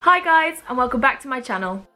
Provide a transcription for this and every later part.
Hi guys, and welcome back to my channel.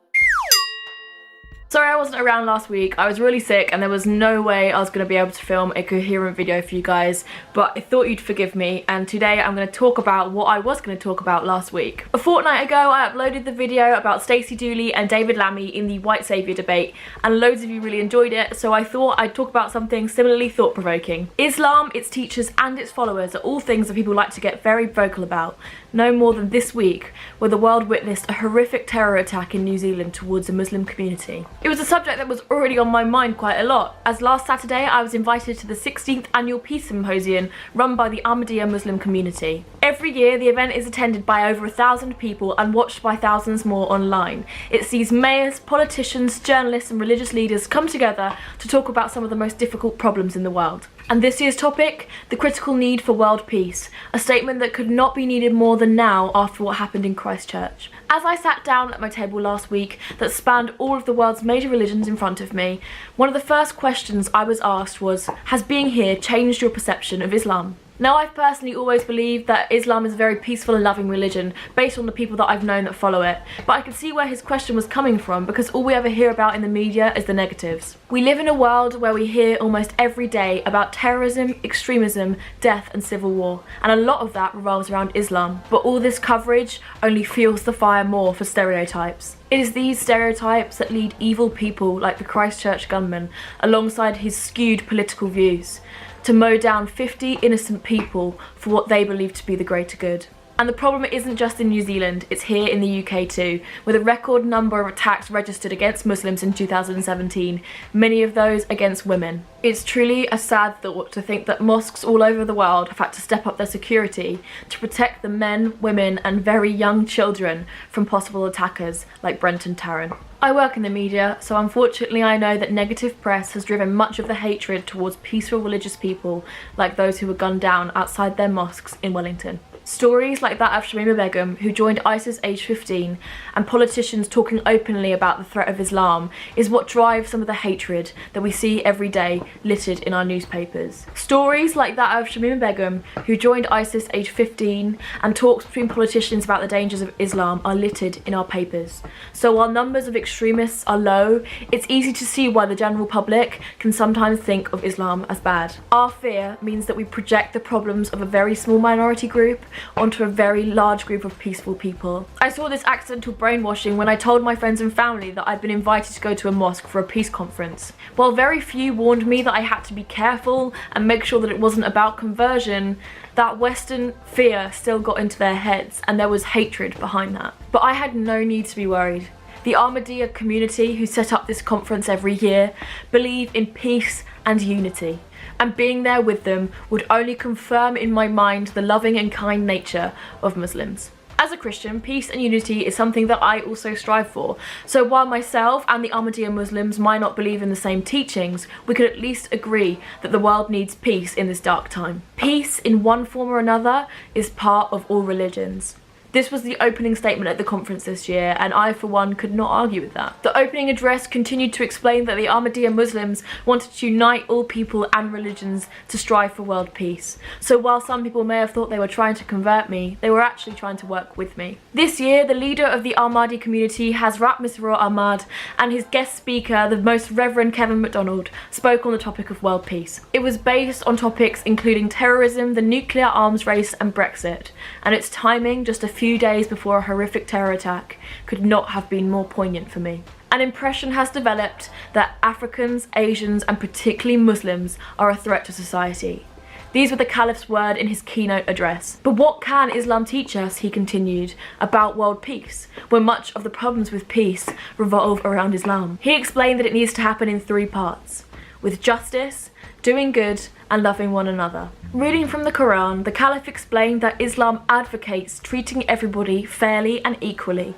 Sorry I wasn't around last week. I was really sick and there was no way I was going to be able to film a coherent video for you guys, but I thought you'd forgive me, and today I'm going to talk about what I was going to talk about last week. A fortnight ago I uploaded the video about Stacey Dooley and David Lammy in the white saviour debate, and loads of you really enjoyed it, so I thought I'd talk about something similarly thought-provoking. Islam, its teachers and its followers are all things that people like to get very vocal about. No more than this week, where the world witnessed a horrific terror attack in New Zealand towards a Muslim community. It was a subject that was already on my mind quite a lot, as last Saturday I was invited to the 16th annual Peace Symposium run by the Ahmadiyya Muslim community. Every year the event is attended by over 1,000 people and watched by thousands more online. It sees mayors, politicians, journalists and religious leaders come together to talk about some of the most difficult problems in the world. And this year's topic, the critical need for world peace, a statement that could not be needed more than now after what happened in Christchurch. As I sat down at my table last week that spanned all of the world's major religions in front of me, one of the first questions I was asked was, has being here changed your perception of Islam? Now, I've personally always believed that Islam is a very peaceful and loving religion based on the people that I've known that follow it, but I could see where his question was coming from because all we ever hear about in the media is the negatives. We live in a world where we hear almost every day about terrorism, extremism, death and civil war, and a lot of that revolves around Islam, but all this coverage only fuels the fire more for stereotypes. It is these stereotypes that lead evil people like the Christchurch gunman, alongside his skewed political views, to mow down 50 innocent people for what they believe to be the greater good. And the problem isn't just in New Zealand, it's here in the UK too, with a record number of attacks registered against Muslims in 2017, many of those against women. It's truly a sad thought to think that mosques all over the world have had to step up their security to protect the men, women and very young children from possible attackers like Brent and Taryn. I work in the media, so unfortunately I know that negative press has driven much of the hatred towards peaceful religious people like those who were gunned down outside their mosques in Wellington. Stories like that of Shamima Begum, who joined ISIS aged 15, and politicians talking openly about the threat of Islam is what drives some of the hatred that we see every day littered in our newspapers. Stories like that of Shamima Begum, who joined ISIS aged 15, and talks between politicians about the dangers of Islam are littered in our papers. So while numbers of extremists are low, it's easy to see why the general public can sometimes think of Islam as bad. Our fear means that we project the problems of a very small minority group onto a very large group of peaceful people. I saw this accidental brainwashing when I told my friends and family that I'd been invited to go to a mosque for a peace conference. While very few warned me that I had to be careful and make sure that it wasn't about conversion, that Western fear still got into their heads and there was hatred behind that. But I had no need to be worried. The Ahmadiyya community, who set up this conference every year, believe in peace and unity, and being there with them would only confirm in my mind the loving and kind nature of Muslims. As a Christian, peace and unity is something that I also strive for, so while myself and the Ahmadiyya Muslims might not believe in the same teachings, we could at least agree that the world needs peace in this dark time. Peace, in one form or another, is part of all religions. This was the opening statement at the conference this year, and I, for one, could not argue with that. The opening address continued to explain that the Ahmadiyya Muslims wanted to unite all people and religions to strive for world peace. So while some people may have thought they were trying to convert me, they were actually trying to work with me. This year, the leader of the Ahmadi community, Hazrat Misrur Ahmad, and his guest speaker, the Most Reverend Kevin MacDonald, spoke on the topic of world peace. It was based on topics including terrorism, the nuclear arms race and Brexit, and its timing, just a few days before a horrific terror attack, could not have been more poignant for me. An impression has developed that Africans, Asians and particularly Muslims are a threat to society. These were the Caliph's word in his keynote address. But what can Islam teach us, he continued, about world peace, when much of the problems with peace revolve around Islam? He explained that it needs to happen in three parts, with justice, doing good and loving one another. Reading from the Quran, the Caliph explained that Islam advocates treating everybody fairly and equally,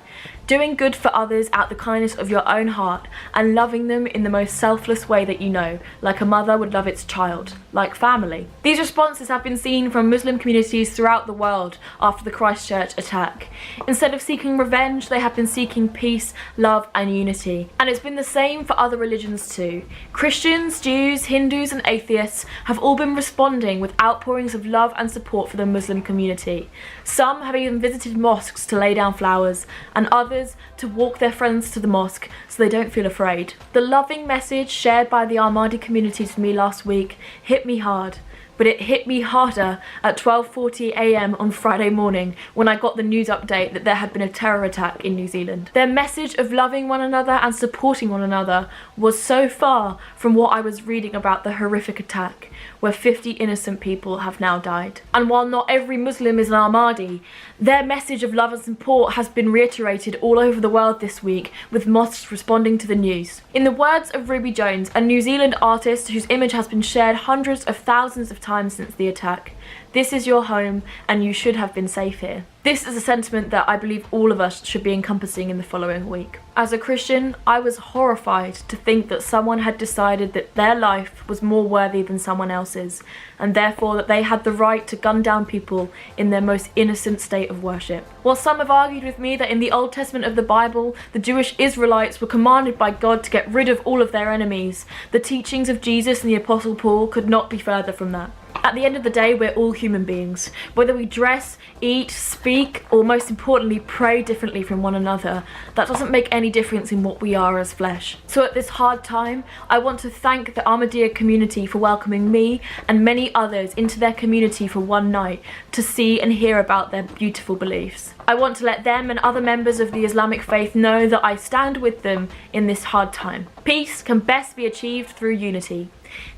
doing good for others out the kindness of your own heart and loving them in the most selfless way that you know, like a mother would love its child, like family. These responses have been seen from Muslim communities throughout the world after the Christchurch attack. Instead of seeking revenge, they have been seeking peace, love and unity. And it's been the same for other religions too. Christians, Jews, Hindus and atheists have all been responding with outpourings of love and support for the Muslim community. Some have even visited mosques to lay down flowers, and others to walk their friends to the mosque so they don't feel afraid. The loving message shared by the Ahmadiyya community to me last week hit me hard. But it hit me harder at 12:40 AM on Friday morning when I got the news update that there had been a terror attack in New Zealand. Their message of loving one another and supporting one another was so far from what I was reading about the horrific attack, where 50 innocent people have now died. And while not every Muslim is an Ahmadi, their message of love and support has been reiterated all over the world this week, with mosques responding to the news. In the words of Ruby Jones, a New Zealand artist whose image has been shared hundreds of thousands of times since the attack, "This is your home and you should have been safe here." This is a sentiment that I believe all of us should be encompassing in the following week. As a Christian, I was horrified to think that someone had decided that their life was more worthy than someone else's, and therefore that they had the right to gun down people in their most innocent state of worship. While some have argued with me that in the Old Testament of the Bible, the Jewish Israelites were commanded by God to get rid of all of their enemies, the teachings of Jesus and the Apostle Paul could not be further from that. At the end of the day, we're all human beings. Whether we dress, eat, speak, or most importantly, pray differently from one another, that doesn't make any difference in what we are as flesh. So at this hard time, I want to thank the Ahmadiyya community for welcoming me and many others into their community for one night to see and hear about their beautiful beliefs. I want to let them and other members of the Islamic faith know that I stand with them in this hard time. Peace can best be achieved through unity.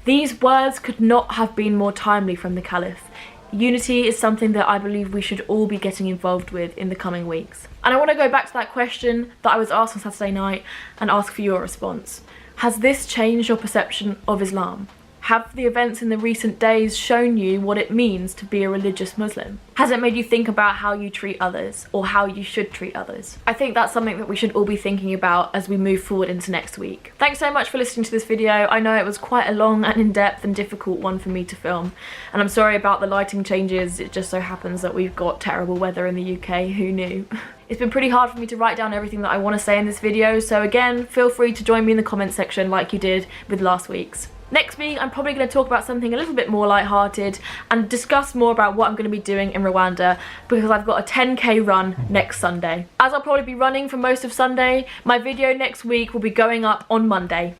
These words could not have been more timely from the Caliph. Unity is something that I believe we should all be getting involved with in the coming weeks. And I want to go back to that question that I was asked on Saturday night and ask for your response. Has this changed your perception of Islam? Have the events in the recent days shown you what it means to be a religious Muslim? Has it made you think about how you treat others or how you should treat others? I think that's something that we should all be thinking about as we move forward into next week. Thanks so much for listening to this video. I know it was quite a long and in-depth and difficult one for me to film, and I'm sorry about the lighting changes. It just so happens that we've got terrible weather in the UK. Who knew? It's been pretty hard for me to write down everything that I want to say in this video, so again, feel free to join me in the comment section like you did with last week's. Next week, I'm probably going to talk about something a little bit more lighthearted and discuss more about what I'm going to be doing in Rwanda, because I've got a 10k run next Sunday. As I'll probably be running for most of Sunday, my video next week will be going up on Monday.